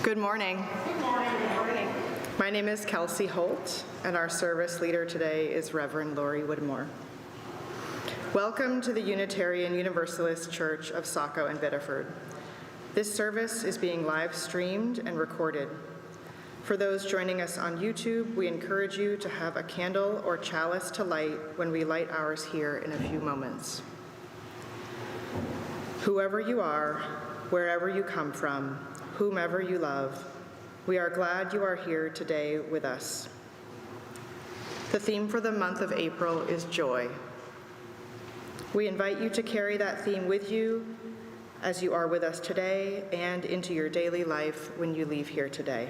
Good morning. Good morning. Good morning. My name is Kelsey Holt, and our service leader today is Reverend Lori Woodmore. Welcome to the Unitarian Universalist Church of Saco and Biddeford. This service is being live streamed and recorded. For those joining us on YouTube, we encourage you to have a candle or chalice to light when we light ours here in a few moments. Whoever you are, wherever you come from, whomever you love, we are glad you are here today with us. The theme for the month of April is joy. We invite you to carry that theme with you as you are with us today and into your daily life when you leave here today.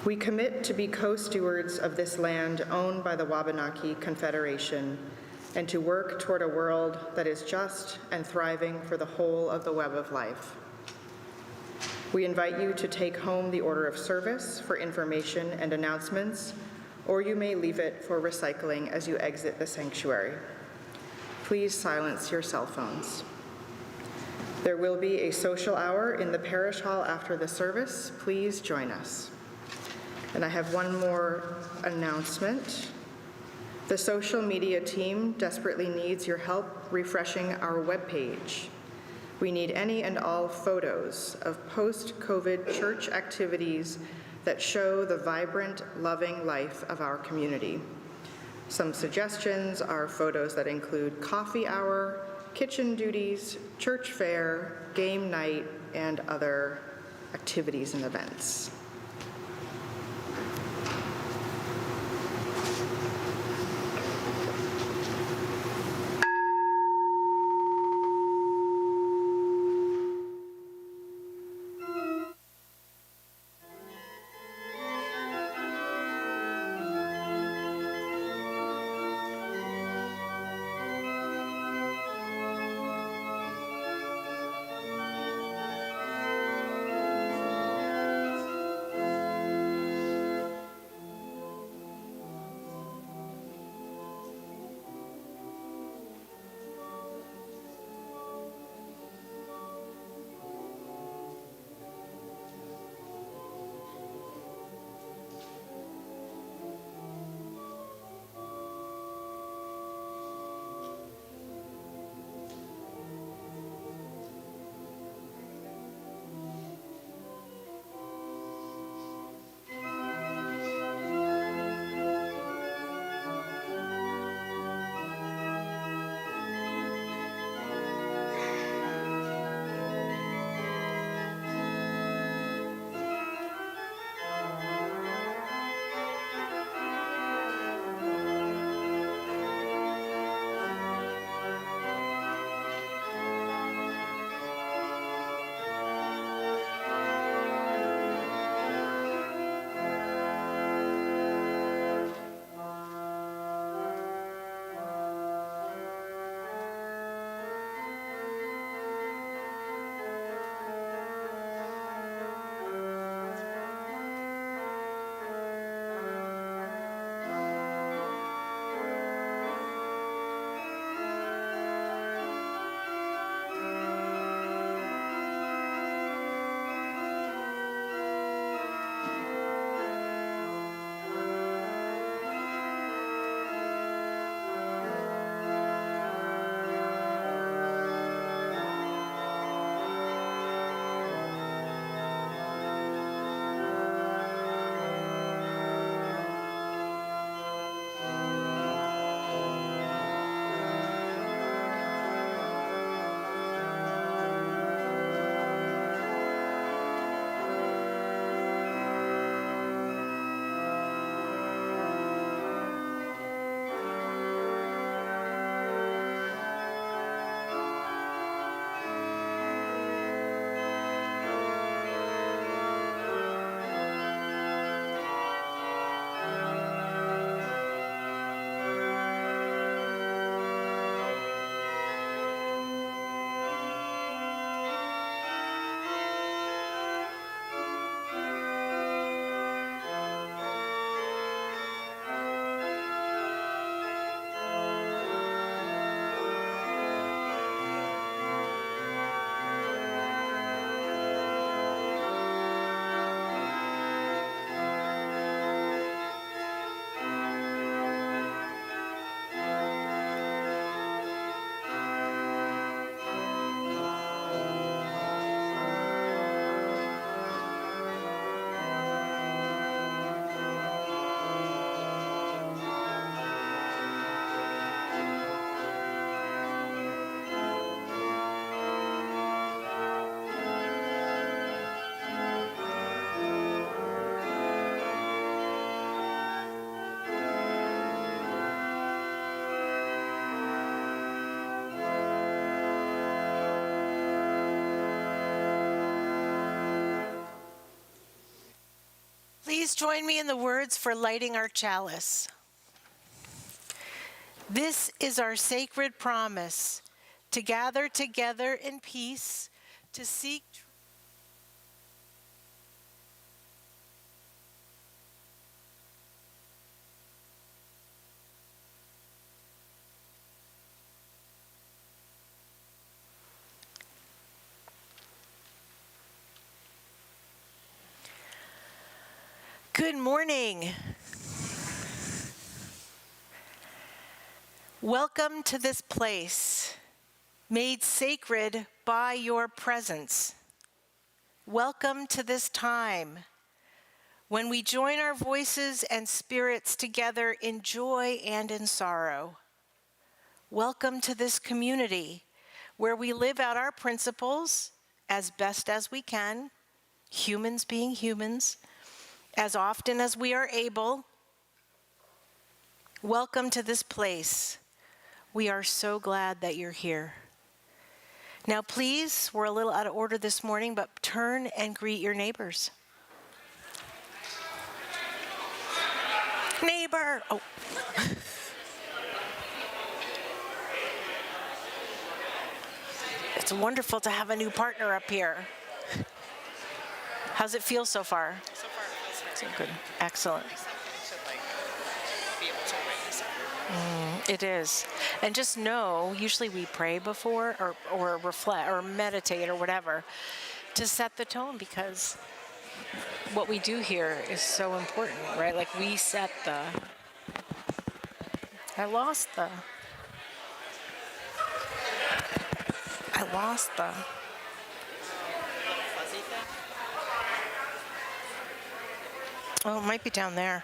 We commit to be co-stewards of this land owned by the Wabanaki Confederation and to work toward a world that is just and thriving for the whole of the web of life. We invite you to take home the order of service for information and announcements, or you may leave it for recycling as you exit the sanctuary. Please silence your cell phones. There will be a social hour in the parish hall after the service. Please join us. And I have one more announcement. The social media team desperately needs your help refreshing our webpage. We need any and all photos of post-COVID church activities that show the vibrant, loving life of our community. Some suggestions are photos that include coffee hour, kitchen duties, church fair, game night, and other activities and events. Please join me in the words for lighting our chalice. This is our sacred promise, to gather together in peace, to seek truth. Good morning. Welcome to this place, made sacred by your presence. Welcome to this time when we join our voices and spirits together in joy and in sorrow. Welcome to this community where we live out our principles as best as we can, humans being humans, as often as we are able. Welcome to this place. We are so glad that you're here. Now please, we're a little out of order this morning, but turn and greet your neighbors. Neighbor! Oh. It's wonderful to have a new partner up here. How's it feel so far? So far it feels So very good. Excellent. be able to witness it. It is. And just know, usually we pray before or reflect or meditate or whatever to set the tone, because what we do here is so important, right? Like we set the... I lost the... Oh, it might be down there.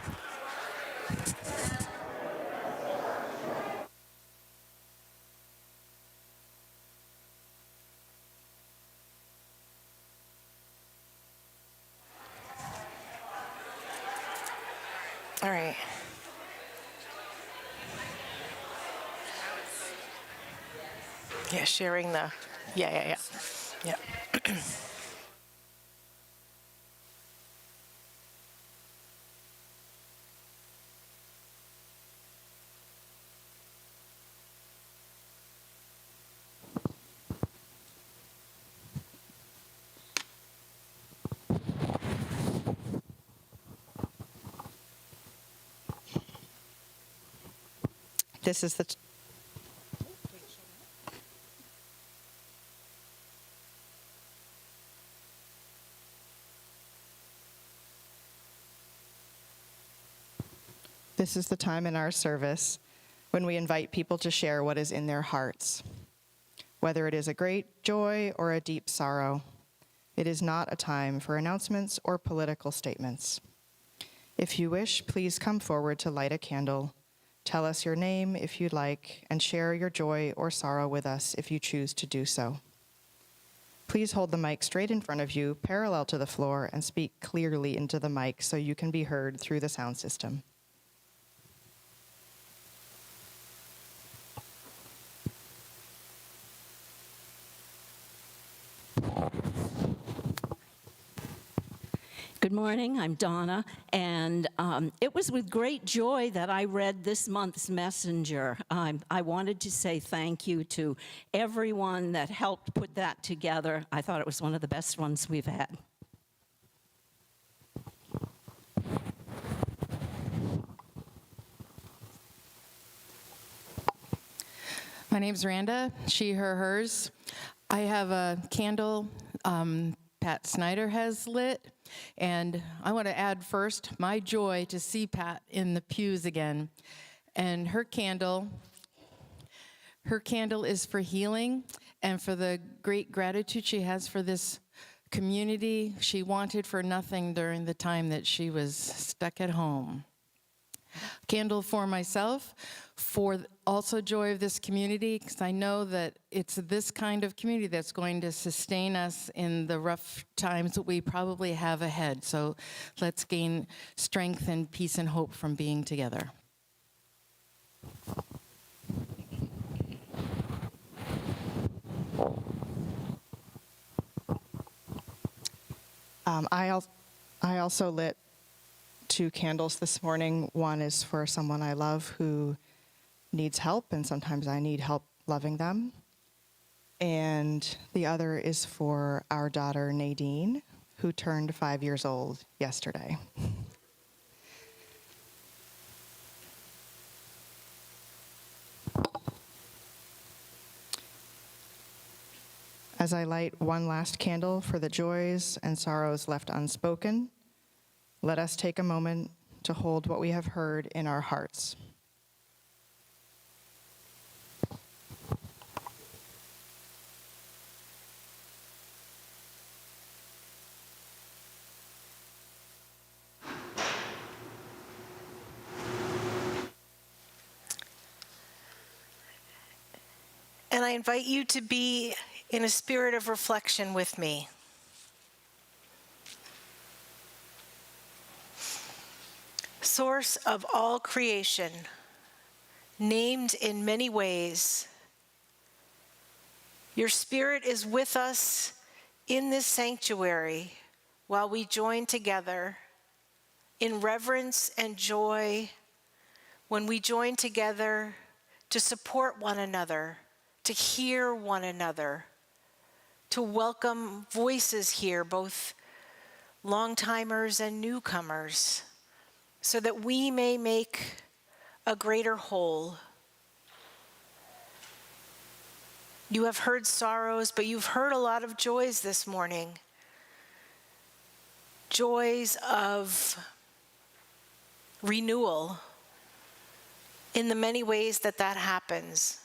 All right. Yeah, sharing the... Yeah. This is the... This is the time in our service when we invite people to share what is in their hearts, whether it is a great joy or a deep sorrow. It is not a time for announcements or political statements. If you wish, please come forward to light a candle. Tell us your name if you'd like, and share your joy or sorrow with us if you choose to do so. Please hold the mic straight in front of you, parallel to the floor, and speak clearly into the mic so you can be heard through the sound system. Good morning, I'm Donna, and it was with great joy that I read this month's Messenger. I wanted to say thank you to everyone that helped put that together. I thought it was one of the best ones we've had. My name's Randa, she, her, hers. I have a candle Pat Snyder has lit, and I want to add first my joy to see Pat in the pews again. And her candle is for healing and for the great gratitude she has for this community she wanted for nothing during the time that she was stuck at home. Candle for myself, for also joy of this community, because I know that it's this kind of community that's going to sustain us in the rough times that we probably have ahead. So let's gain strength and peace and hope from being together. I also lit 2 candles this morning. One is for someone I love who needs help, and sometimes I need help loving them. And the other is for our daughter Nadine, who turned 5 years old yesterday. As I light one last candle for the joys and sorrows left unspoken, let us take a moment to hold what we have heard in our hearts. And I invite you to be in a spirit of reflection with me. Source of all creation, named in many ways, your spirit is with us in this sanctuary while we join together in reverence and joy when we join together to support one another, to hear one another, to welcome voices here, both long-timers and newcomers, so that we may make a greater whole. You have heard sorrows, but you've heard a lot of joys this morning. Joys of renewal in the many ways that happens.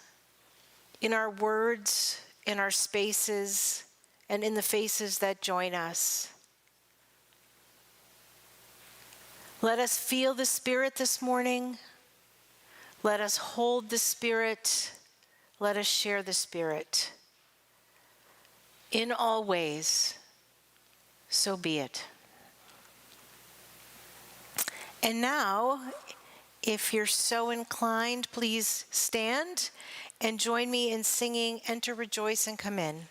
In our words, in our spaces, and in the faces that join us. Let us feel the Spirit this morning. Let us hold the Spirit. Let us share the Spirit. In all ways, so be it. And now, if you're so inclined, please stand and join me in singing Enter, Rejoice, and Come In.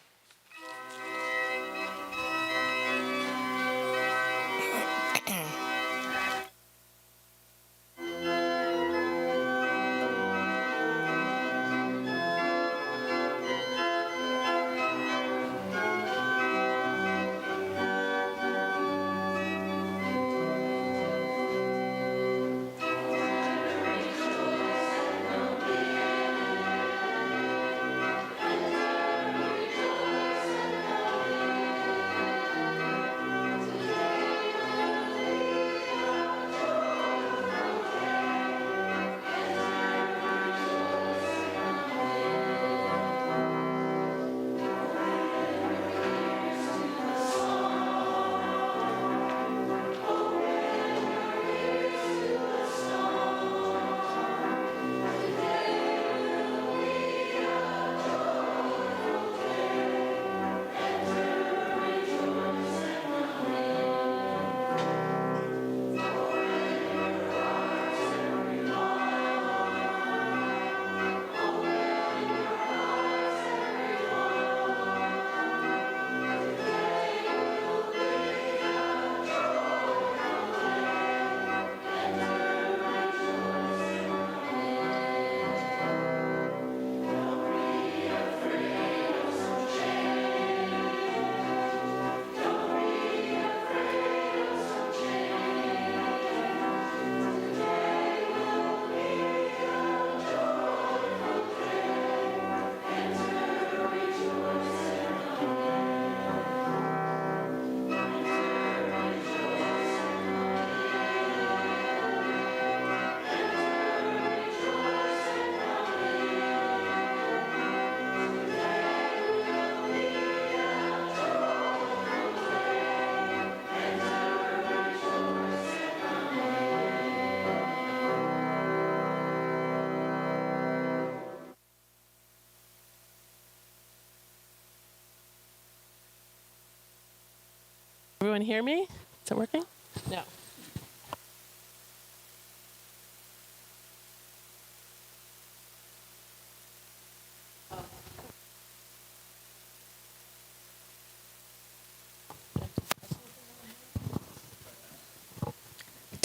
Everyone hear me? Is it working? No.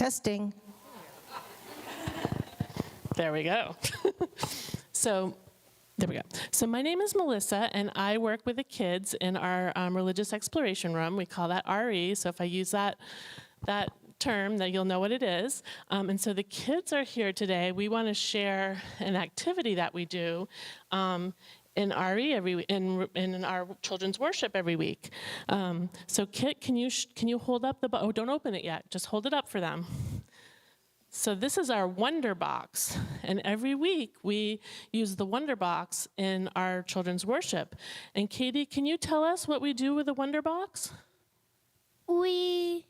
Testing. There we go. There we go. So my name is Melissa, and I work with the kids in our religious exploration room. We call that RE. So if I use that term, then you'll know what it is. And so the kids are here today. We want to share an activity that we do in RE in our children's worship every week. So Kit, can you hold up the oh, don't open it yet. Just hold it up for them. So this is our Wonder Box, and every week we use the Wonder Box in our children's worship. And Katie, can you tell us what we do with the Wonder Box? We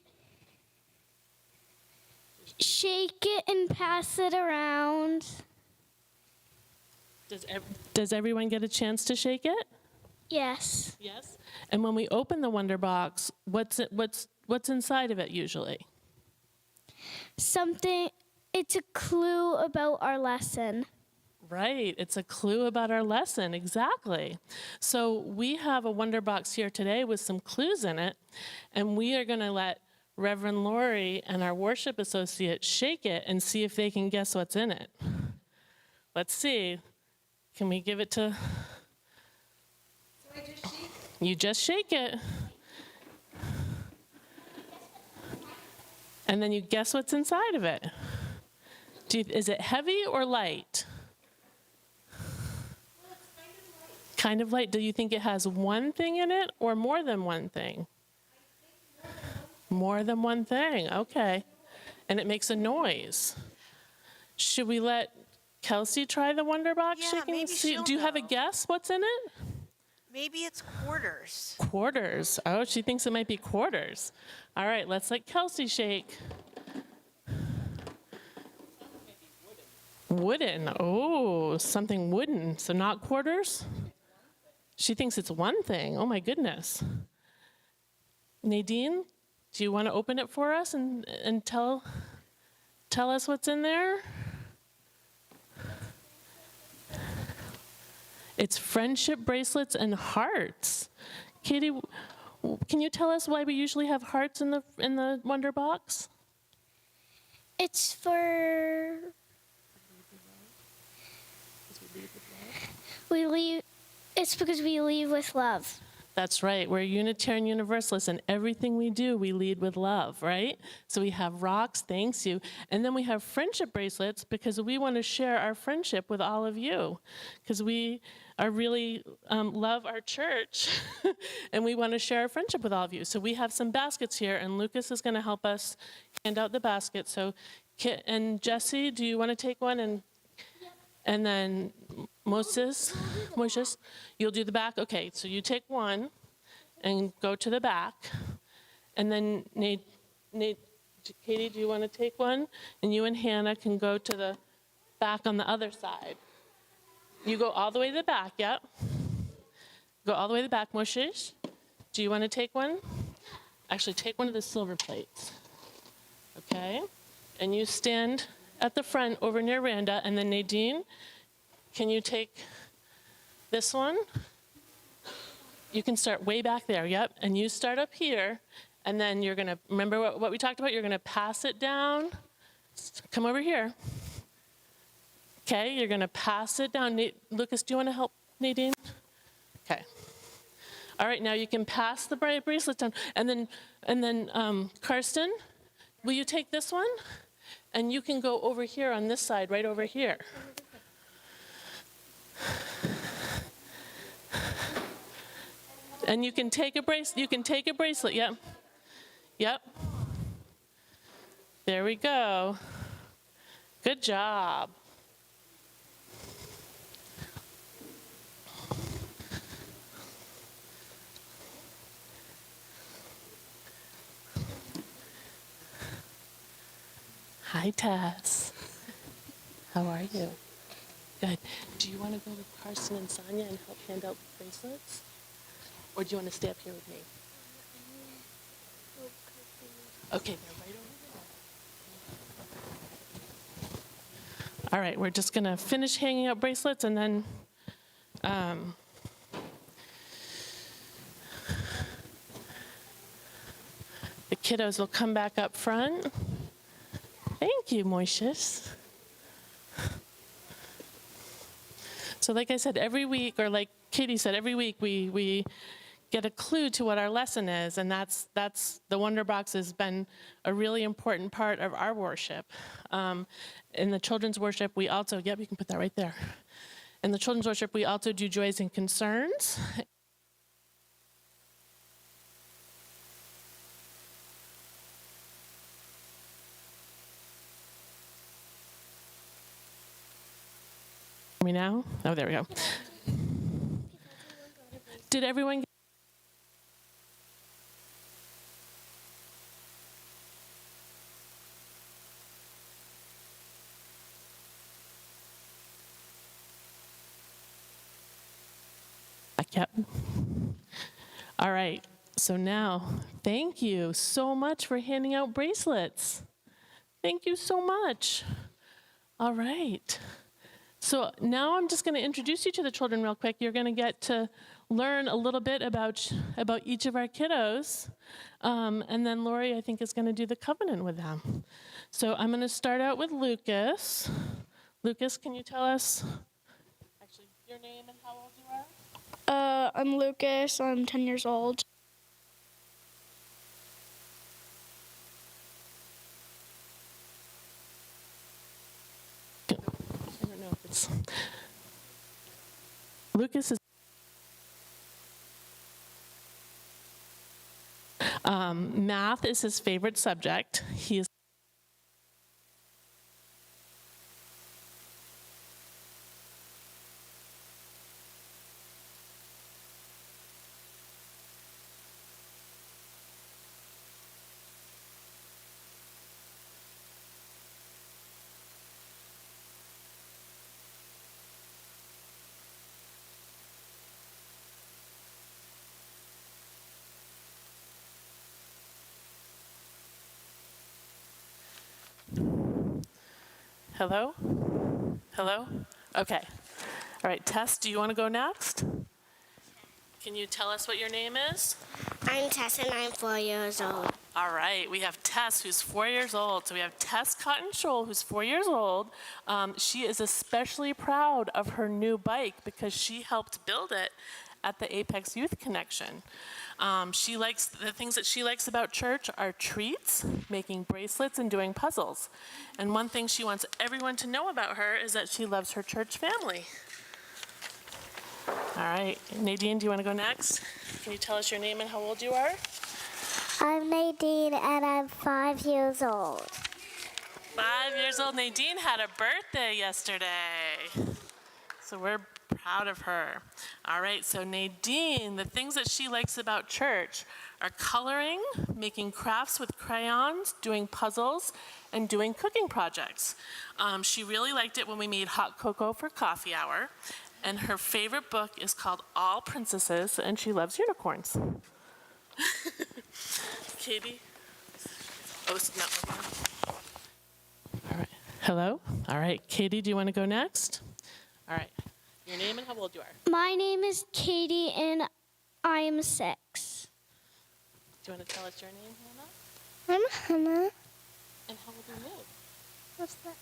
shake it and pass it around. Does everyone get a chance to shake it? Yes. Yes. And when we open the Wonder Box, what's inside of it usually? It's a clue about our lesson. Right, it's a clue about our lesson, exactly. So we have a Wonder Box here today with some clues in it, and we are going to let Reverend Lori and our worship associate shake it and see if they can guess what's in it. Let's see. Can we give it to... So I just shake it? You just shake it. And then you guess what's inside of it. Is it heavy or light? Well, it's kind of light. Do you think it has one thing in it or more than one thing? More than one thing, okay. And it makes a noise. Should we let Kelsey try the Wonder Box Yeah, shaking? maybe she'll Do you have a know. guess what's in it? Maybe it's quarters. Quarters. Oh, she thinks it might be quarters. All right, let's let Kelsey shake. Wooden. Oh, something wooden. So not quarters? She thinks it's one thing. Oh, my goodness. Nadine, do you want to open it for us and tell us what's in there? It's friendship bracelets and hearts. Katie, can you tell us why we usually have hearts in the Wonder Box? It's for... It's because we lead with love. That's right. We're Unitarian Universalist, and everything we do, we lead with love, right? So we have rocks, thanks you. And then we have friendship bracelets because we want to share our friendship with all of you. Because we are really love our church, and we want to share our friendship with all of you. So we have some baskets here, and Lucas is going to help us hand out the basket. So Kit and Jesse, do you want to take one? And then Moses, you'll do the back? Okay, so you take one and go to the back. And then Katie, do you want to take one? And you and Hannah can go to the back on the other side. You go all the way to the back, yep. Go all the way to the back. Moshe, do you want to take one? Actually, take one of the silver plates. Okay? And you stand at the front over near Randa, and then Nadine, can you take this one? You can start way back there, yep, and you start up here, and then you're gonna, remember what we talked about? You're gonna pass it down. Come over here. Okay, you're gonna pass it down. Lucas, do you wanna help Nadine? Okay. All right, now you can pass the bracelet down, and then Karsten, will you take this one? And you can go over here on this side, right over here. And you can take a bracelet, yep. Yep. There we go. Good job. Hi, Tess. How are you? Good. Do you want to go with Carson and Sonia and help hand out bracelets? Or do you want to stay up here with me? Okay, they're right over there. All right, we're just going to finish hanging out bracelets, and then the kiddos will come back up front. Thank you, Moishes. So like I said, every week, or like Katie said, every week we get a clue to what our lesson is, and that's the Wonder Box has been a really important part of our worship. In the children's worship, we also, yep, you can put that right there. In the children's worship, we also do joys and concerns. Me now? Oh, there we go. Did everyone Yep. All right. So now, thank you so much for handing out bracelets. Thank you so much. All right. So now I'm just going to introduce you to the children real quick. You're going to get to learn a little bit about each of our kiddos. And then Lori, I think, is going to do the covenant with them. So I'm going to start out with Lucas. Lucas, can you tell us actually your name and how old you are? I'm Lucas. I'm 10 years old. I don't know if it's... Lucas is... Math is his favorite subject. He is... Hello? Hello? Okay. All right, Tess, do you want to go next? Can you tell us what your name is? I'm Tess and I'm 4 years old. All right, we have Tess, who's 4 years old. So we have Tess Cotton Scholl, who's 4 years old. She is especially proud of her new bike because she helped build it at the Apex Youth Connection. The things that she likes about church are treats, making bracelets, and doing puzzles. And one thing she wants everyone to know about her is that she loves her church family. All right, Nadine, do you want to go next? Can you tell us your name and how old you are? I'm Nadine and I'm 5 years old. 5 years old. Nadine had a birthday yesterday. So we're proud of her. All right, so Nadine, the things that she likes about church are coloring, making crafts with crayons, doing puzzles, and doing cooking projects. She really liked it when we made hot cocoa for coffee hour. And her favorite book is called All Princesses, and she loves unicorns. Katie? Oh, it's not working. All right. Hello? All right. Katie, do you want to go next? All right. Your name and how old you are. My name is Katie and I am 6. Do you want to tell us your name, Hannah? I'm Hannah. And how old are you? What's that?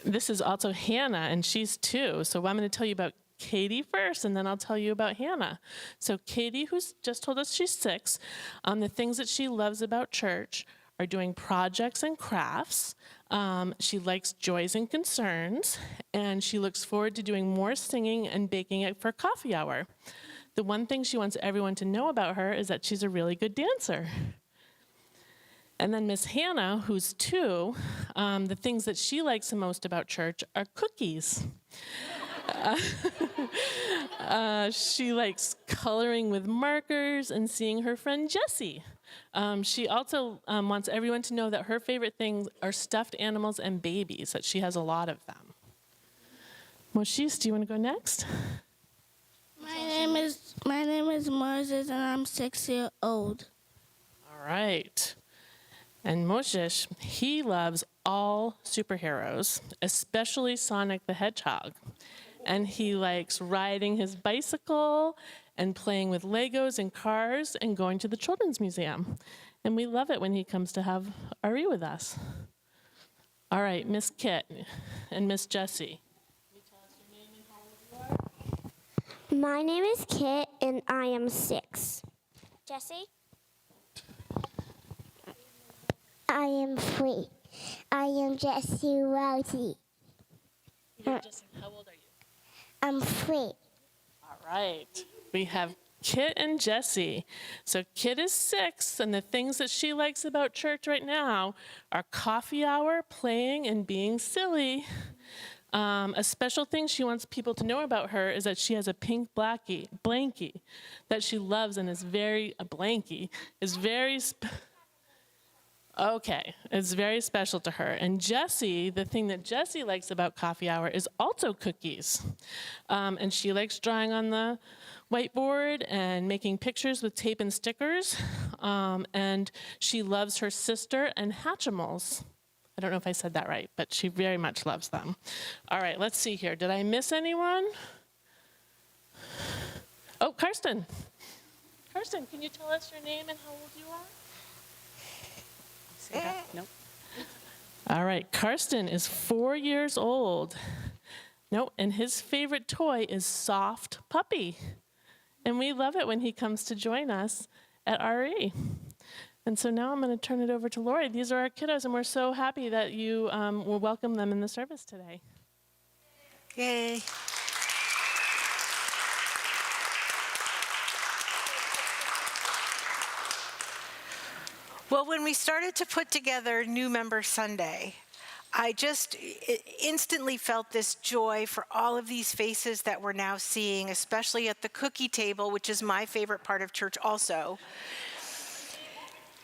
This is also Hannah, and she's 2. So I'm going to tell you about Katie first, and then I'll tell you about Hannah. So Katie, who's just told us she's 6, the things that she loves about church are doing projects and crafts. She likes joys and concerns, and she looks forward to doing more singing and baking it for coffee hour. The one thing she wants everyone to know about her is that she's a really good dancer. And then Miss Hannah, who's 2, the things that she likes the most about church are cookies. She likes coloring with markers and seeing her friend Jessie. She also wants everyone to know that her favorite things are stuffed animals and babies, that she has a lot of them. Moshe, do you want to go next? My name is Moses and I'm 6 years old. All right. And Moshe, he loves all superheroes, especially Sonic the Hedgehog. And he likes riding his bicycle and playing with Legos and cars and going to the Children's Museum. And we love it when he comes to have Ari with us. All right, Miss Kit and Miss Jessie. My name is Kit, and I am 6. Jesse? I am 3. I am Jesse Rousey. Jesse, how old are you? I'm 3. All right. We have Kit and Jessie. So Kit is 6, and the things that she likes about church right now are coffee hour, playing, and being silly. A special thing she wants people to know about her is that she has a pink blankie that she loves and is very, it's very special to her. And Jessie, the thing that Jessie likes about coffee hour is also cookies. And she likes drawing on the whiteboard and making pictures with tape and stickers. And she loves her sister and Hatchimals. I don't know if I said that right, but she very much loves them. All right, let's see here. Did I miss anyone? Oh, Karsten. Karsten, can you tell us your name and how old you are? Say that? Nope. All right, Karsten is 4 years old. No, and his favorite toy is Soft Puppy. And we love it when he comes to join us at RE. And so now I'm going to turn it over to Lori. These are our kiddos, and we're so happy that you will welcome them in the service today. Yay. Well, when we started to put together New Member Sunday, I just instantly felt this joy for all of these faces that we're now seeing, especially at the cookie table, which is my favorite part of church also.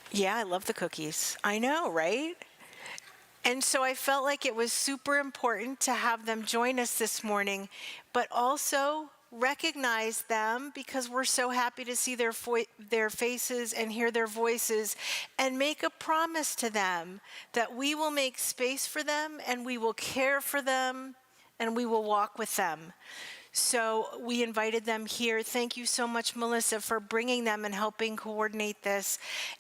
Yeah, I love the cookies. I know, right? And so I felt like it was super important to have them join us this morning, but also recognize them because we're so happy to see their faces and hear their voices, and make a promise to them that we will make space for them and we will care for them and we will walk with them. So we invited them here. Thank you so much, Melissa, for bringing them and helping coordinate this.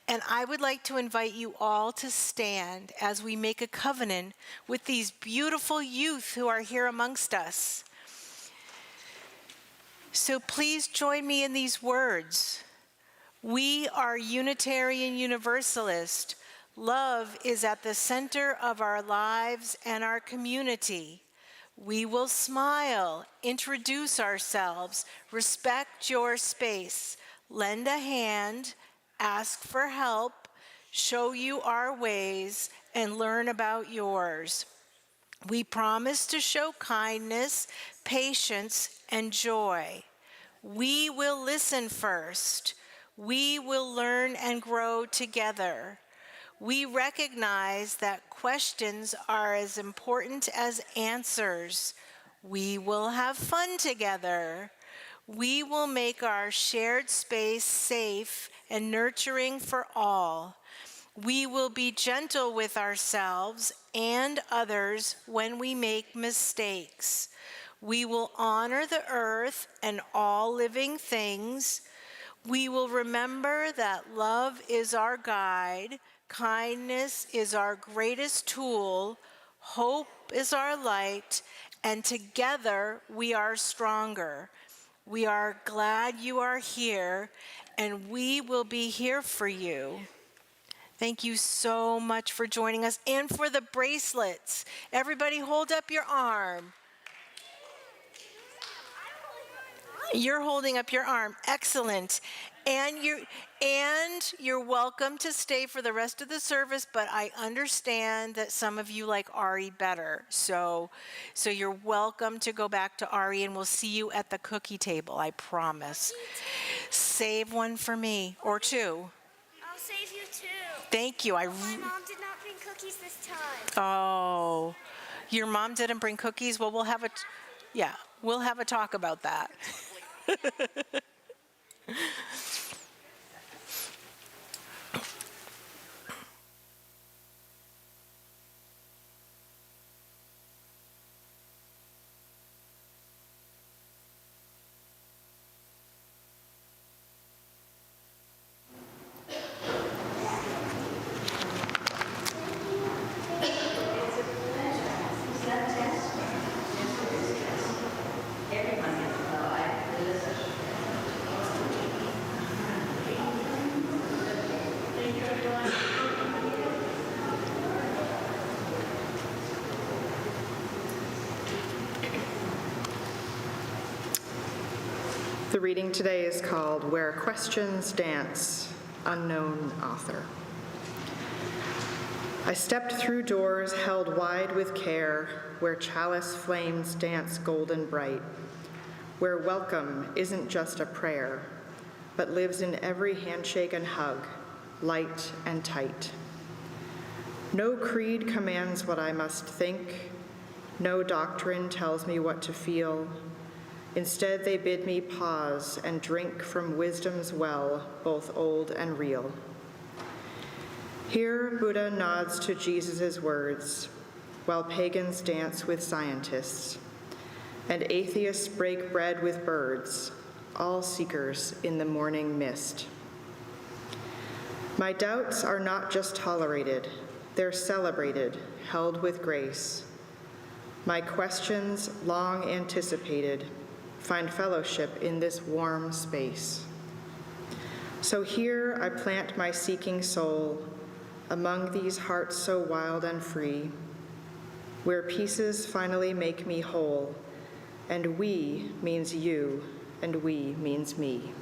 And I would like to invite you all to stand as we make a covenant with these beautiful youth who are here amongst us. So please join me in these words. We are Unitarian Universalist. Love is at the center of our lives and our community. We will smile, introduce ourselves, respect your space, lend a hand, ask for help, show you our ways, and learn about yours. We promise to show kindness, patience, and joy. We will listen first. We will learn and grow together. We recognize that questions are as important as answers. We will have fun together. We will make our shared space safe and nurturing for all. We will be gentle with ourselves and others when we make mistakes. We will honor the earth and all living things. We will remember that love is our guide. Kindness is our greatest tool, hope is our light, and together we are stronger. We are glad you are here, and we will be here for you. Thank you so much for joining us and for the bracelets. Everybody hold up your arm. You're holding up your arm. Excellent. And you're welcome to stay for the rest of the service, but I understand that some of you like Ari better. So you're welcome to go back to Ari, and we'll see you at the cookie table, I promise. Save one for me, or two. I'll save you too. Thank you. My mom did not bring cookies this time. Oh, your mom didn't bring cookies? Well, we'll have a talk about that. The reading today is called Where Questions Dance, unknown author. I stepped through doors held wide with care, where chalice flames dance golden bright, where welcome isn't just a prayer, but lives in every handshake and hug, light and tight. No creed commands what I must think, no doctrine tells me what to feel. Instead, they bid me pause and drink from wisdom's well, both old and real. Here, Buddha nods to Jesus' words, while pagans dance with scientists, and atheists break bread with birds, all seekers in the morning mist. My doubts are not just tolerated, they're celebrated, held with grace. My questions, long anticipated, find fellowship in this warm space. So here I plant my seeking soul among these hearts so wild and free, where pieces finally make me whole, and we means you, and we means me.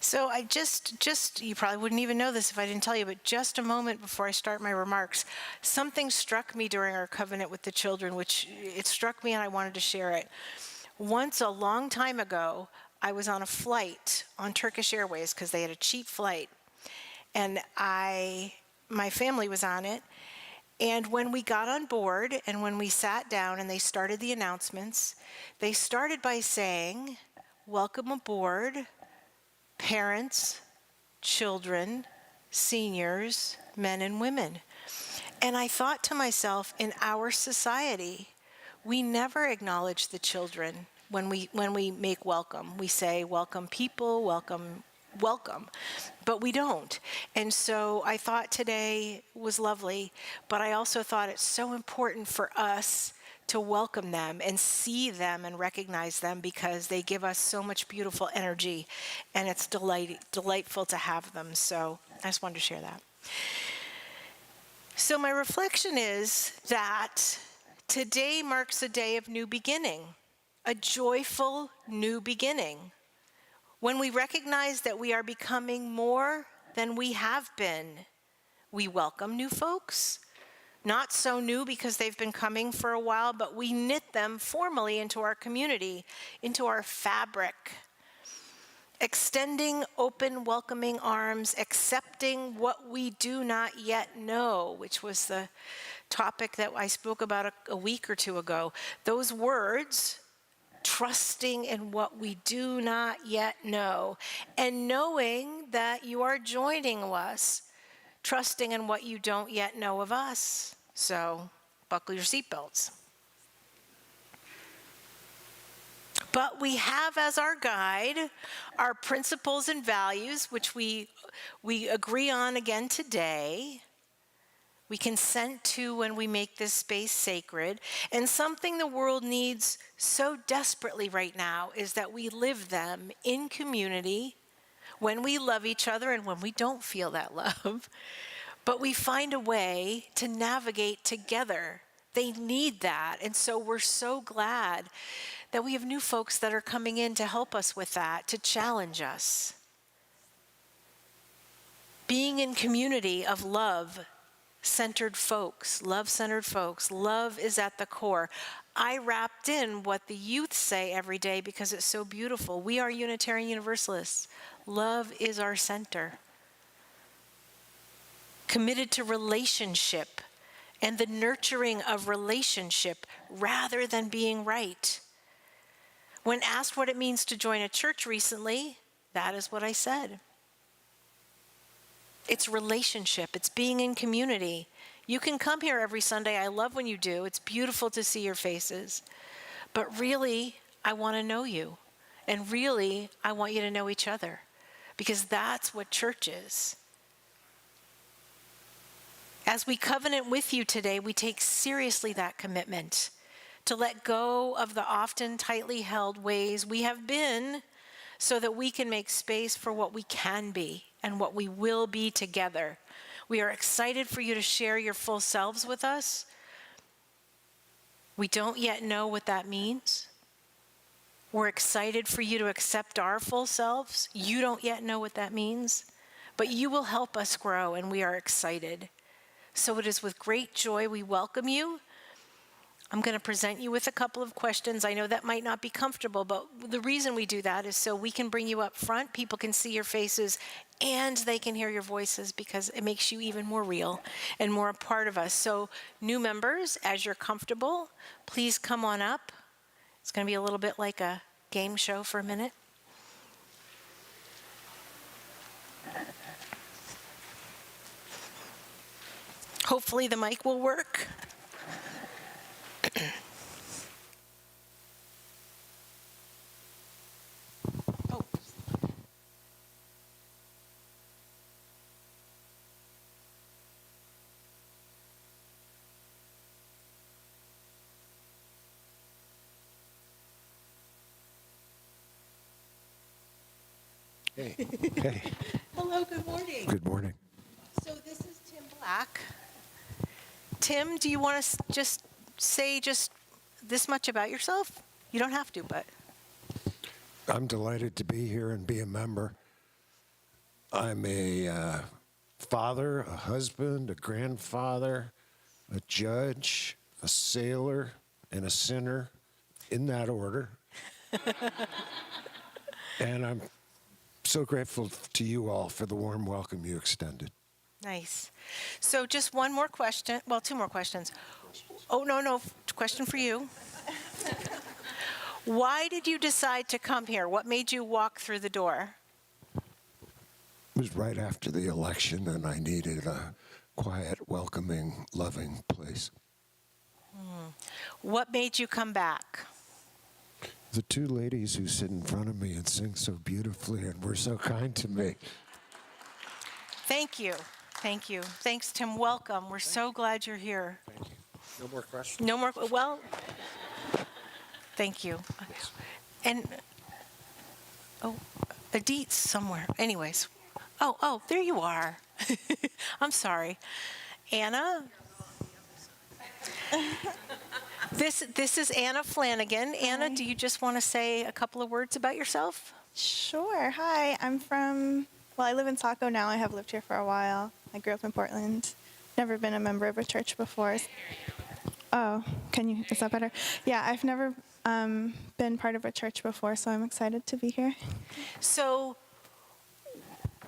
So I just, you probably wouldn't even know this if I didn't tell you, but just a moment before I start my remarks, something struck me during our covenant with the children, which it struck me and I wanted to share it. Once, a long time ago, I was on a flight on Turkish Airways because they had a cheap flight. And my family was on it. And when we got on board and when we sat down and they started the announcements, they started by saying, "Welcome aboard, parents, children, seniors, men and women." And I thought to myself, in our society, we never acknowledge the children when we make welcome. We say, welcome people, welcome, but we don't. And so I thought today was lovely, but I also thought it's so important for us to welcome them and see them and recognize them because they give us so much beautiful energy, and it's delightful to have them. So I just wanted to share that. So my reflection is that today marks a day of new beginning, a joyful new beginning, when we recognize that we are becoming more than we have been. We welcome new folks. Not so new because they've been coming for a while, but we knit them formally into our community, into our fabric. Extending open, welcoming arms, accepting what we do not yet know, which was the topic that I spoke about a week or two ago. Those words, trusting in what we do not yet know, and knowing that you are joining us, trusting in what you don't yet know of us. So buckle your seatbelts. But we have as our guide our principles and values, which we agree on again today. We consent to when we make this space sacred. And something the world needs so desperately right now is that we live them in community when we love each other and when we don't feel that love. But we find a way to navigate together. They need that. And so we're so glad that we have new folks that are coming in to help us with that, to challenge us. Being in community of love-centered folks, love-centered folks. Love is at the core. I wrapped in what the youth say every day because it's so beautiful. We are Unitarian Universalists. Love is our center. Committed to relationship and the nurturing of relationship rather than being right. When asked what it means to join a church recently, that is what I said. It's relationship. It's being in community. You can come here every Sunday. I love when you do. It's beautiful to see your faces. But really, I want to know you. And really, I want you to know each other, because that's what church is. As we covenant with you today, we take seriously that commitment to let go of the often tightly held ways we have been, so that we can make space for what we can be and what we will be together. We are excited for you to share your full selves with us. We don't yet know what that means. We're excited for you to accept our full selves. You don't yet know what that means, but you will help us grow, and we are excited. So it is with great joy we welcome you. I'm going to present you with a couple of questions. I know that might not be comfortable, but the reason we do that is so we can bring you up front, people can see your faces, and they can hear your voices, because it makes you even more real and more a part of us. So new members, as you're comfortable, please come on up. It's going to be a little bit like a game show for a minute. Hopefully the mic will work. Oh. Hey. Hey. Hello, good morning. Good morning. So this is Tim Black. Tim, do you want to just say just this much about yourself? You don't have to, but. I'm delighted to be here and be a member. I'm a father, a husband, a grandfather, a judge, a sailor, and a sinner, in that order. And I'm so grateful to you all for the warm welcome you extended. Nice. So just one more question. Well, two more questions. Oh, no. Question for you. Why did you decide to come here? What made you walk through the door? It was right after the election, and I needed a quiet, welcoming, loving place. What made you come back? The two ladies who sit in front of me and sing so beautifully and were so kind to me. Thank you. Thank you. Thanks, Tim. Welcome. We're so glad you're here. Thank you. No more questions? No more. Well, thank you. And, Adit's somewhere. Anyways. Oh, there you are. I'm sorry. Anna? This is Anna Flanagan. Anna, do you just want to say a couple of words about yourself? Sure. Hi, I live in Saco now. I have lived here for a while. I grew up in Portland. Never been a member of a church before. Oh, is that better? Yeah, I've never been part of a church before, so I'm excited to be here. So,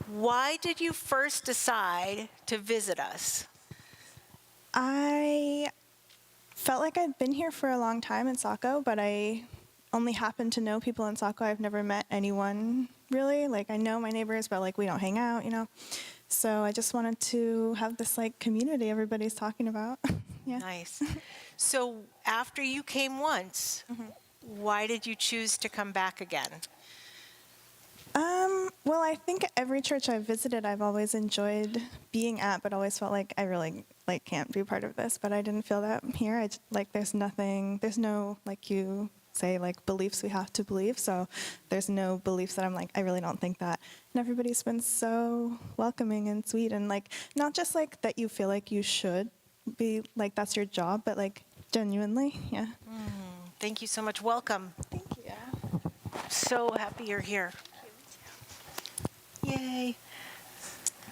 why did you first decide to visit us? I felt like I'd been here for a long time in Saco, but I only happen to know people in Saco. I've never met anyone really. Like, I know my neighbors, but like we don't hang out, So I just wanted to have this like community everybody's talking about. Yeah. Nice. So after you came once, why did you choose to come back again? Well, I think every church I've visited, I've always enjoyed being at, but always felt like I really can't be part of this. But I didn't feel that here. There's no, like you say, like beliefs we have to believe. So there's no beliefs that I'm like, I really don't think that. And everybody's been so welcoming and sweet, and like not just like that you feel like you should be like that's your job, but like genuinely, yeah. Thank you so much. Welcome. Thank you. So happy you're here. Yay.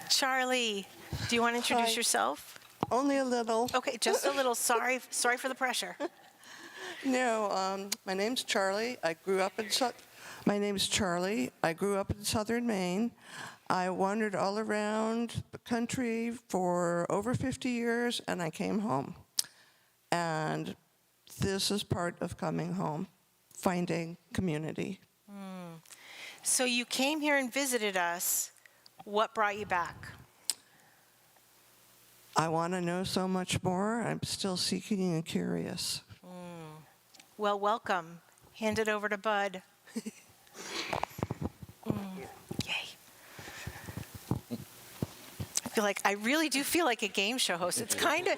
Charlie, do you want to introduce yourself? Only a little. Okay, just a little. Sorry for the pressure. No, my name's Charlie. My name's Charlie. I grew up in southern Maine. I wandered all around the country for over 50 years, and I came home. And this is part of coming home, finding community. So you came here and visited us. What brought you back? I want to know so much more. I'm still seeking and curious. Well, welcome. hand it over to Bud. Yay. I really do feel like a game show host. It's kind of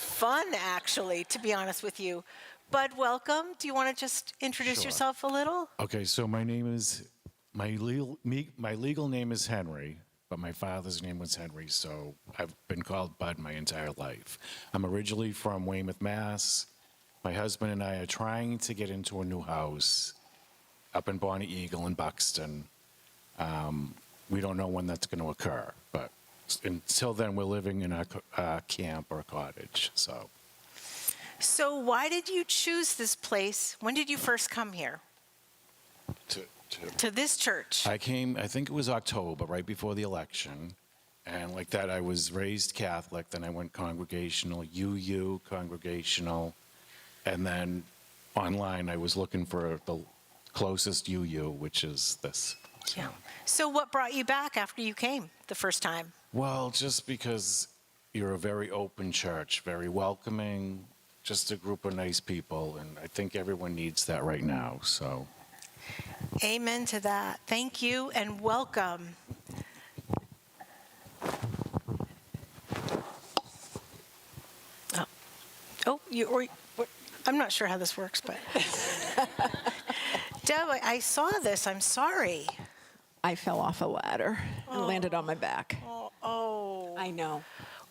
fun, actually, to be honest with you. Bud, welcome. Do you want to just introduce Sure. yourself a little? Okay, so my legal name is Henry, but my father's name was Henry, so I've been called Bud my entire life. I'm originally from Weymouth, Mass. My husband and I are trying to get into a new house up in Bonnie Eagle in Buxton. We don't know when that's going to occur, but until then, we're living in a camp or a cottage. So why did you choose this place? When did you first come here? To this church? I think it was October, right before the election. And like that, I was raised Catholic. Then I went congregational, UU congregational. And then online, I was looking for the closest UU, which is this. Yeah. So what brought you back after you came the first time? Well, just because you're a very open church, very welcoming, just a group of nice people, and I think everyone needs that right now, so. Amen to that. Thank you and welcome. I'm not sure how this works, but. Deb, I saw this. I'm sorry. I fell off a ladder and landed on my back. Oh. I know.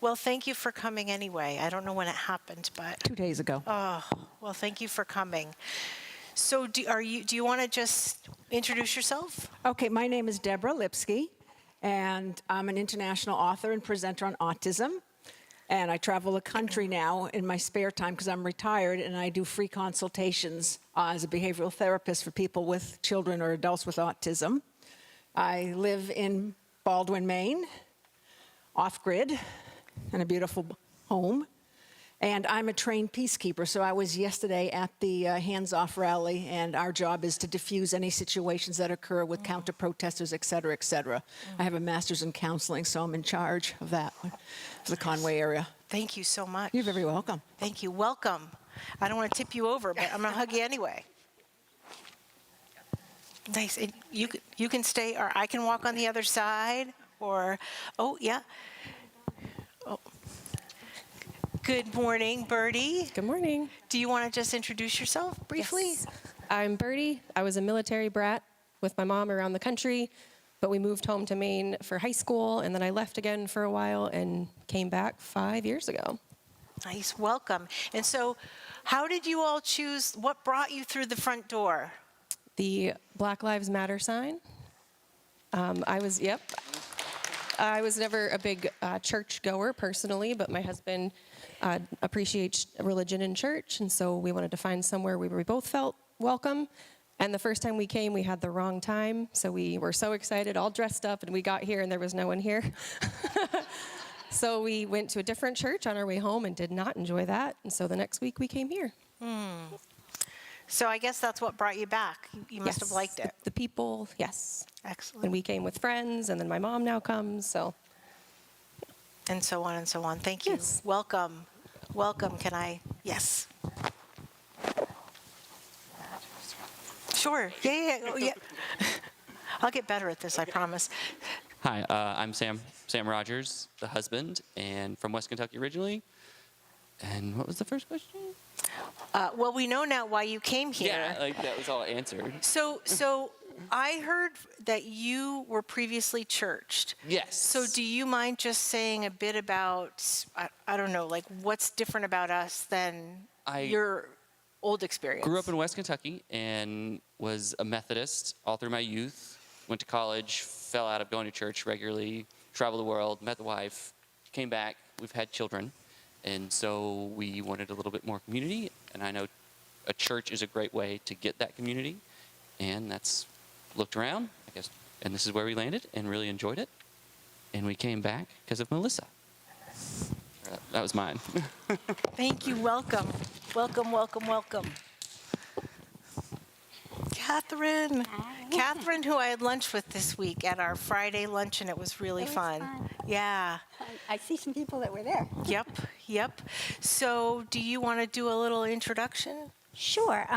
Well, thank you for coming anyway. I don't know when it happened, but. 2 days ago. Oh, well, thank you for coming. So do you want to just introduce yourself? Okay, my name is Deborah Lipsky, and I'm an international author and presenter on autism. And I travel the country now in my spare time because I'm retired, and I do free consultations as a behavioral therapist for people with children or adults with autism. I live in Baldwin, Maine, off-grid, in a beautiful home. And I'm a trained peacekeeper, so I was yesterday at the hands-off rally, and our job is to diffuse any situations that occur with counter-protesters, et cetera, et cetera. I have a master's in counseling, so I'm in charge of that for the Conway area. Thank you so much. You're very welcome. Thank you. Welcome. I don't want to tip you over, but I'm going to hug you anyway. Nice. And you can stay, or I can walk on the other side, or, oh, yeah. Oh. Good morning, Birdie. Good morning. Do you want to just introduce yourself briefly? Yes. I'm Birdie. I was a military brat with my mom around the country, but we moved home to Maine for high school, and then I left again for a while and came back 5 years ago. Nice. Welcome. And so how did you all choose, what brought you through the front door? The Black Lives Matter sign. I was never a big church goer personally, but my husband appreciates religion and church, and so we wanted to find somewhere where we both felt welcome. And the first time we came, we had the wrong time, so we were so excited, all dressed up, and we got here and there was no one here. So we went to a different church on our way home and did not enjoy that, and so the next week we came here. So I guess that's what brought you back. You must have liked it. The people, yes. Excellent. And we came with friends, and then my mom now comes, so. And so on and so on. Thank you. Yes. Welcome. Welcome. Can I? Yes. Sure. Yeah. I'll get better at this, I promise. Hi, I'm Sam Rogers, the husband, and from West Kentucky originally. And what was the first question? Well, we know now why you came here. Yeah, that was all answered. So I heard that you were previously churched. Yes. So do you mind just saying a bit about, I don't know, like what's different about us than your old experience? Grew up in West Kentucky and was a Methodist all through my youth. Went to college, fell out of going to church regularly, traveled the world, met the wife, came back. We've had children. And so we wanted a little bit more community, and I know a church is a great way to get that community, and that's looked around, I guess, and this is where we landed and really enjoyed it, and we came back because of Melissa. That was mine. Thank you. Welcome. Welcome, welcome, welcome. Catherine. Hi. Catherine, who I had lunch with this week at our Friday luncheon. It was really fun. Yeah. I see some people that were there. Yep. So do you want to do a little introduction? Sure.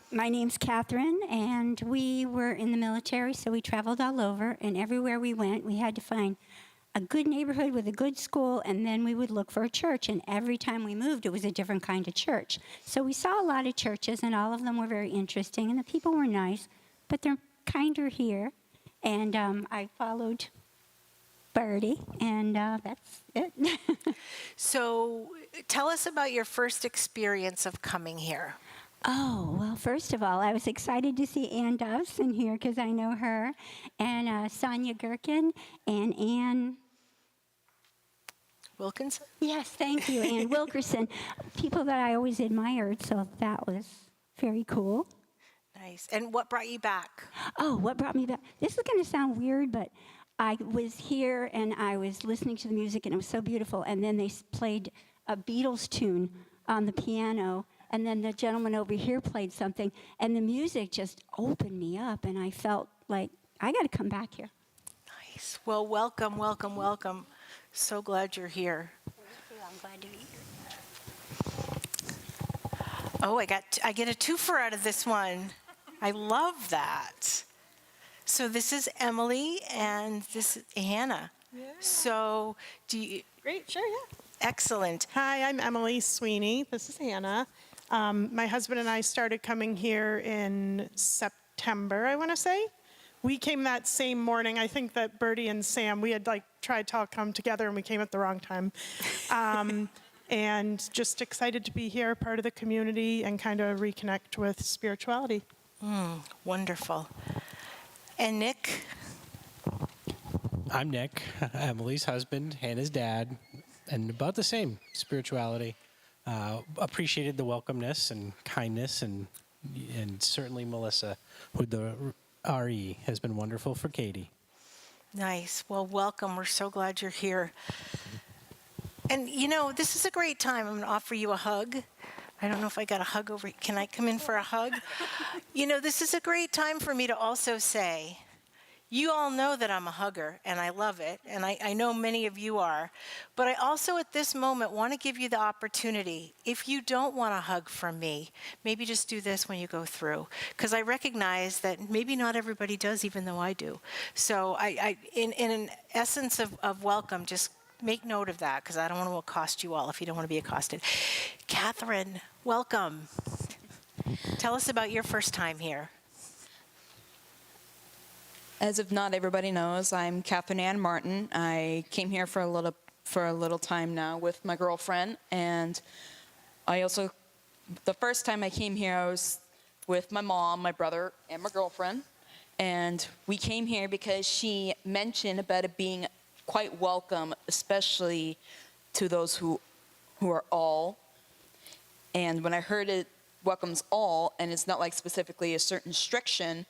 My name's Catherine, and we were in the military, so we traveled all over, and everywhere we went, we had to find a good neighborhood with a good school, and then we would look for a church, and every time we moved, it was a different kind of church. So we saw a lot of churches, and all of them were very interesting, and the people were nice, but they're kinder here, and I followed Birdie, and that's it. So tell us about your first experience of coming here. Oh, well, first of all, I was excited to see Ann Dovson here because I know her, and Sonia Gherkin, and Ann Wilkinson? Yes, thank you, Ann Wilkerson. People that I always admired, so that was very cool. Nice. And what brought you back? Oh, what brought me back? This is going to sound weird, but I was here and I was listening to the music and it was so beautiful. And then they played a Beatles tune on the piano. And then the gentleman over here played something. And the music just opened me up. And I felt like, I got to come back here. Nice. Well, welcome, welcome, welcome. So glad you're here. I'm glad to be here. Oh, I get a twofer out of this one. I love that. So this is Emily and this is Hannah. Yeah. So do you... Great, sure, yeah. Excellent. Hi, I'm Emily Sweeney. This is Hannah. My husband and I started coming here in September, I want to say. We came that same morning. I think that Bertie and Sam, we had tried to all come together and we came at the wrong time. And just excited to be here, part of the community, and kind of reconnect with spirituality. Wonderful. And Nick? I'm Nick, Emily's husband, Hannah's dad, and about the same spirituality. Appreciated the welcomeness and kindness, and certainly Melissa with the RE has been wonderful for Katie. Nice. Well, welcome. We're so glad you're here. And, this is a great time. I'm going to offer you a hug. I don't know if I got a hug over. Can I come in for a hug? This is a great time for me to also say, you all know that I'm a hugger, and I love it, and I know many of you are. But I also, at this moment, want to give you the opportunity, if you don't want a hug from me, maybe just do this when you go through. Because I recognize that maybe not everybody does, even though I do. So in an essence of welcome, just make note of that, because I don't want to accost you all if you don't want to be accosted. Catherine, welcome. Tell us about your first time here. As if not everybody knows, I'm Catherine Ann Martin. I came here for a little time now with my girlfriend, and the first time I came here, I was with my mom, my brother, and my girlfriend, and we came here because she mentioned about it being quite welcome, especially to those who are all. And when I heard it welcomes all, and it's not like specifically a certain restriction,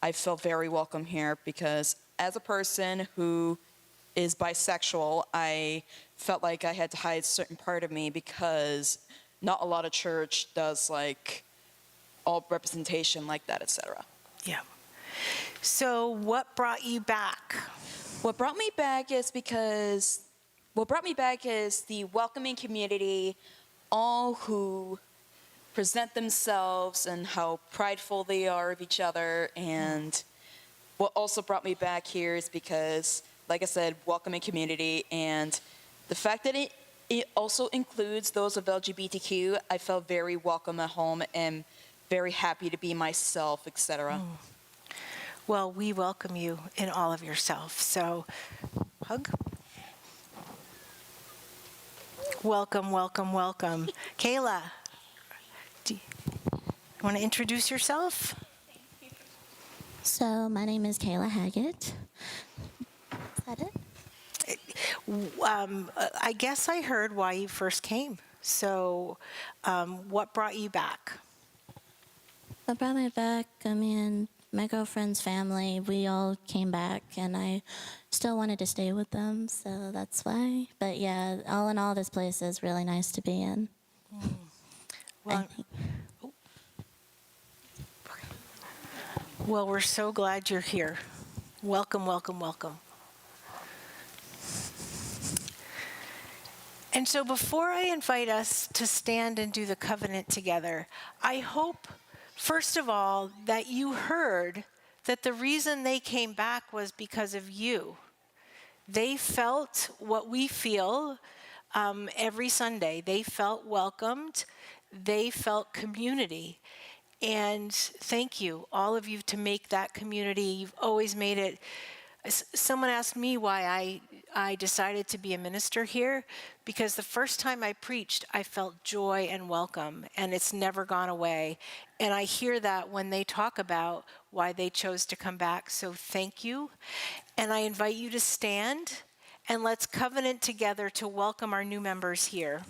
I felt very welcome here because as a person who is bisexual, I felt like I had to hide a certain part of me because not a lot of church does all representation like that, etc. Yeah. So what brought you back? What brought me back is the welcoming community, all who present themselves and how prideful they are of each other. And what also brought me back here is because, like I said, welcoming community, and the fact that it also includes those of LGBTQ, I felt very welcome at home and very happy to be myself, etc. Well, we welcome you in all of yourself. So, hug. Welcome, welcome, welcome. Kayla, do you want to introduce yourself? So, my name is Kayla Haggett. Is that it? I guess I heard why you first came. So, what brought you back? What brought me back? My girlfriend's family, we all came back, and I still wanted to stay with them, so that's why. But yeah, all in all, this place is really nice to be in. Well, we're so glad you're here. Welcome, welcome, welcome. And so before I invite us to stand and do the covenant together, I hope, first of all, that you heard that the reason they came back was because of you. They felt what we feel every Sunday. They felt welcomed. They felt community. And thank you, all of you, to make that community. You've always made it. Someone asked me why I decided to be a minister here, because the first time I preached, I felt joy and welcome, and it's never gone away. And I hear that when they talk about why they chose to come back. So thank you. And I invite you to stand, and let's covenant together to welcome our new members here.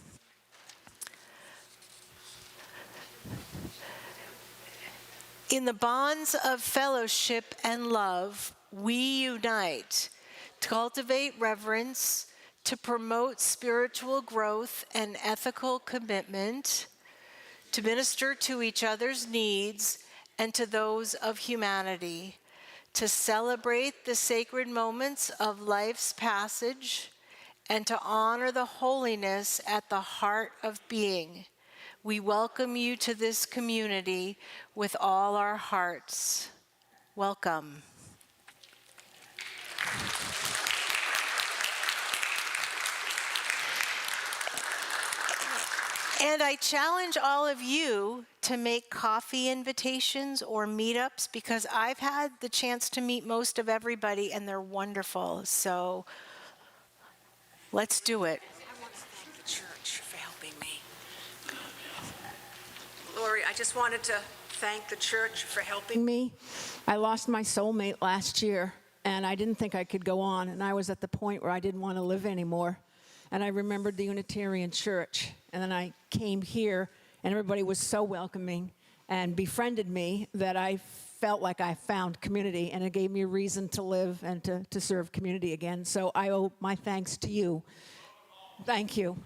In the bonds of fellowship and love, we unite to cultivate reverence, to promote spiritual growth and ethical commitment, to minister to each other's needs and to those of humanity, to celebrate the sacred moments of life's passage, and to honor the holiness at the heart of being. We welcome you to this community with all our hearts. Welcome. And I challenge all of you to make coffee invitations or meetups, because I've had the chance to meet most of everybody and they're wonderful. So let's do it. I want to thank the church for helping me. Lori, I just wanted to thank the church for helping me. I lost my soulmate last year, and I didn't think I could go on, and I was at the point where I didn't want to live anymore. And I remembered the Unitarian church, and then I came here, and everybody was so welcoming and befriended me that I felt like I found community, and it gave me a reason to live and to serve community again. So I owe my thanks to you. Thank you.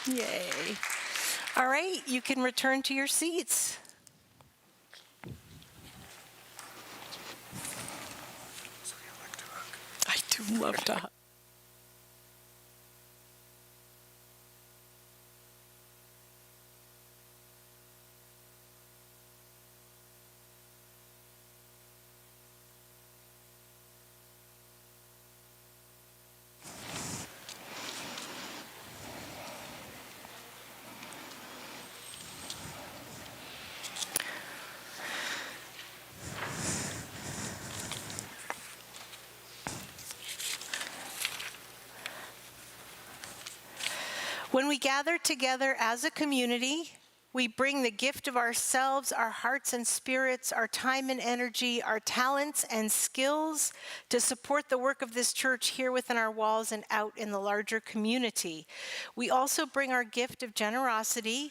Yay. All right, you can return to your seats. I do love to hug. When we gather together as a community, we bring the gift of ourselves, our hearts and spirits, our time and energy, our talents and skills to support the work of this church here within our walls and out in the larger community. We also bring our gift of generosity,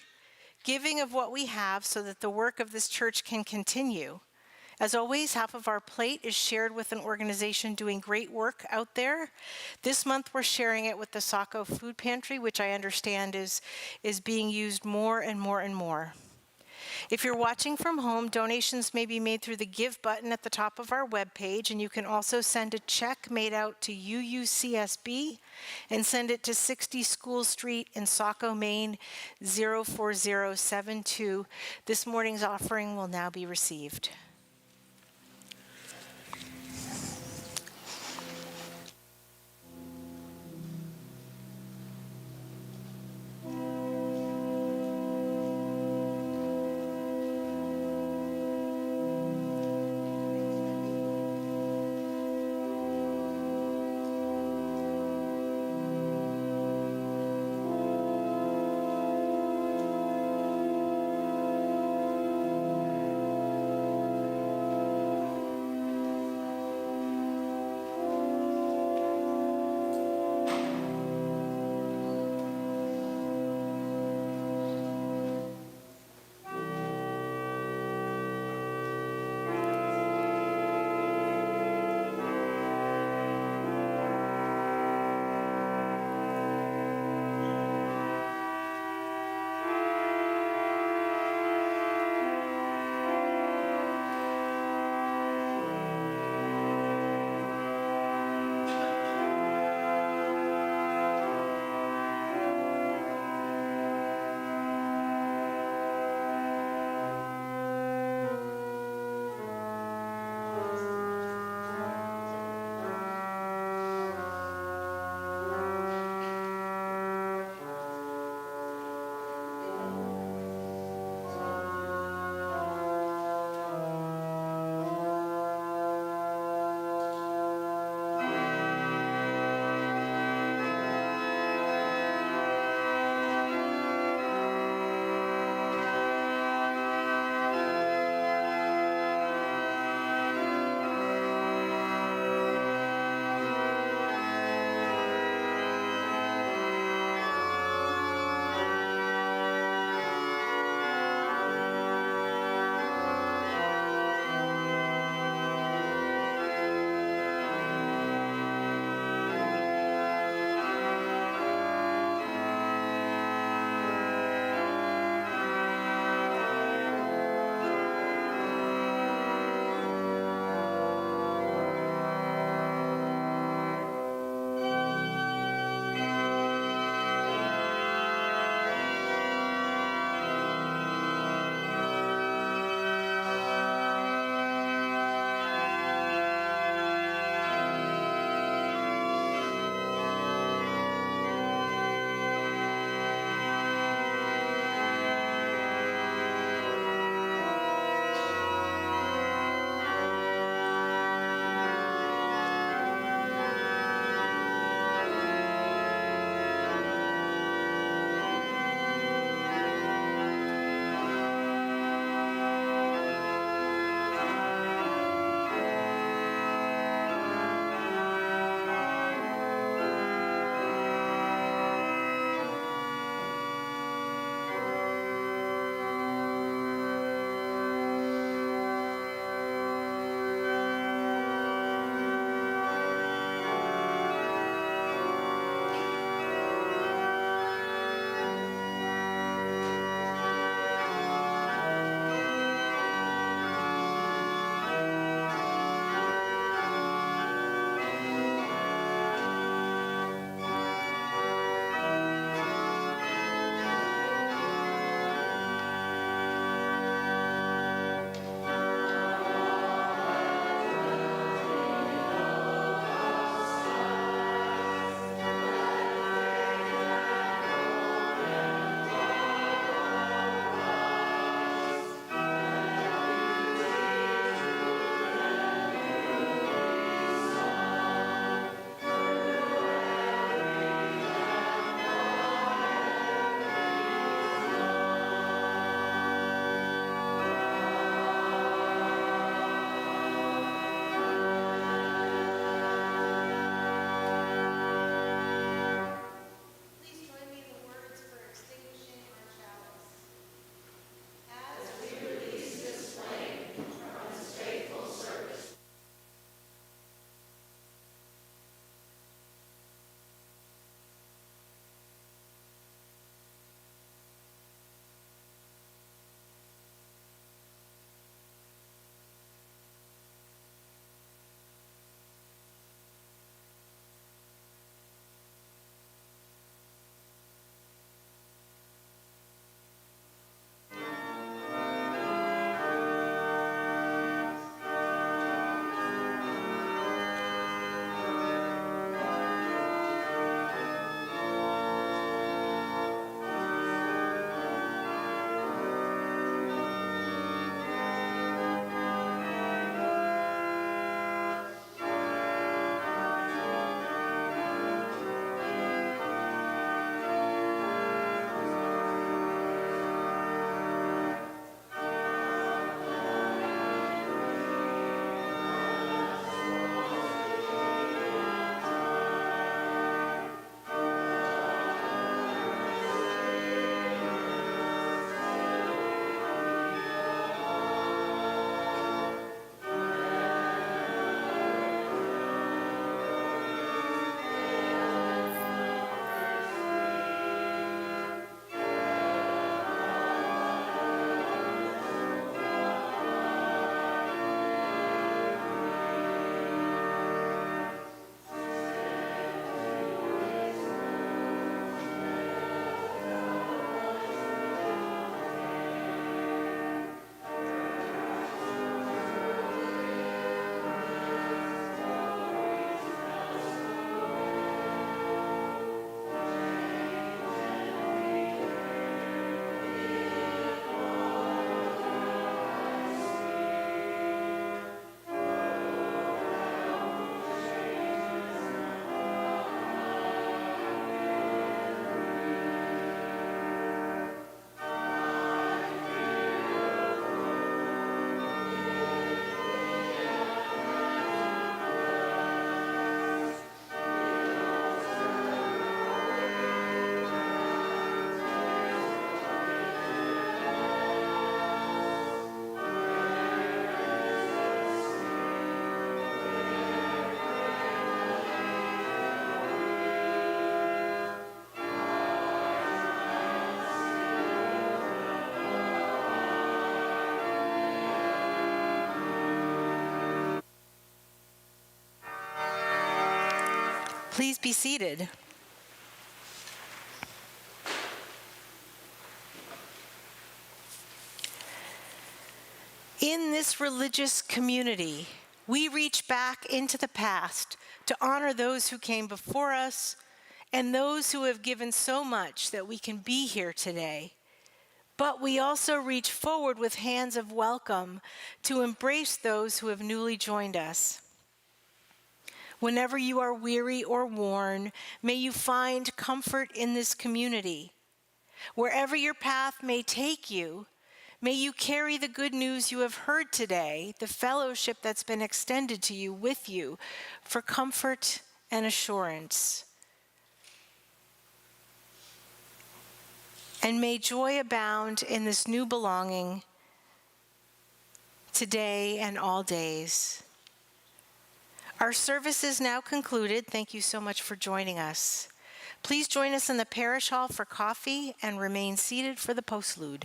giving of what we have so that the work of this church can continue. As always, half of our plate is shared with an organization doing great work out there. This month, we're sharing it with the Saco Food Pantry, which I understand is being used more and more and more. If you're watching from home, donations may be made through the Give button at the top of our webpage, and you can also send a check made out to UUCSB and send it to 60 School Street in Saco, Maine, 04072. This morning's offering will now be received. Please be seated. In this religious community, we reach back into the past to honor those who came before us and those who have given so much that we can be here today. But we also reach forward with hands of welcome to embrace those who have newly joined us. Whenever you are weary or worn, may you find comfort in this community. Wherever your path may take you, may you carry the good news you have heard today, the fellowship that's been extended to you with you, for comfort and assurance. And may joy abound in this new belonging today and all days. Our service is now concluded. Thank you so much for joining us. Please join us in the parish hall for coffee and remain seated for the postlude.